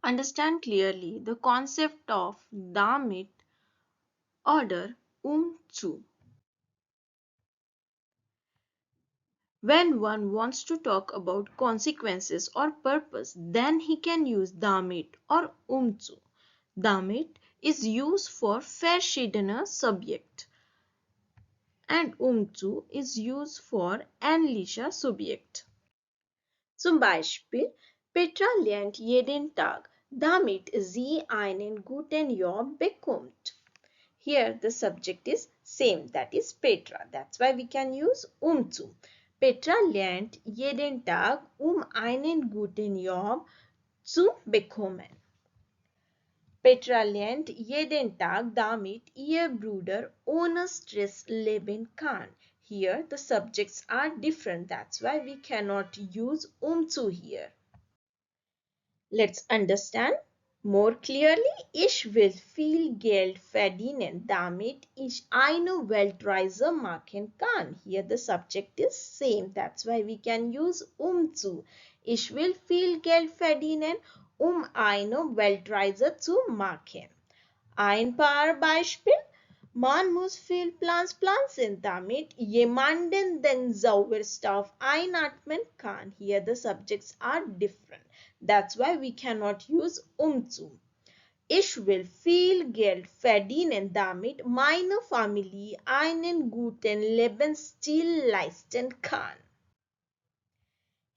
Understand clearly the concept of Damit order zu. When one wants to talk about consequences or purpose, then he can use Damit or zu. Damit is used for verschiedene Subjekt and zu is used for ähnlicher Subjekt. Zum Beispiel, Petra lernt jeden Tag, damit sie einen guten Job bekommt. Here the subject is same, that is Petra. That's why we can use zu. Petra lernt jeden Tag, einen guten Job zu bekommen. Petra lernt jeden Tag, damit ihr Bruder ohne Stress leben kann. Here the subjects are different. That's why we cannot use zu here. Let's understand more clearly. Ich will viel Geld verdienen, damit ich eine Weltreise machen kann. Here the subject is same. That's why we can use zu. Ich will viel Geld verdienen, eine Weltreise zu machen. Ein paar Beispiele. Man muss viel Platz pflanzen, damit jemanden den Sauerstoff einatmen kann. Here the subjects are different. That's why we cannot use zu. Ich will viel Geld verdienen, damit meine Familie einen guten Lebensstil leisten kann.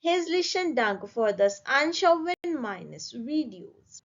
Herzlichen Dank für das Anschauen meines Videos.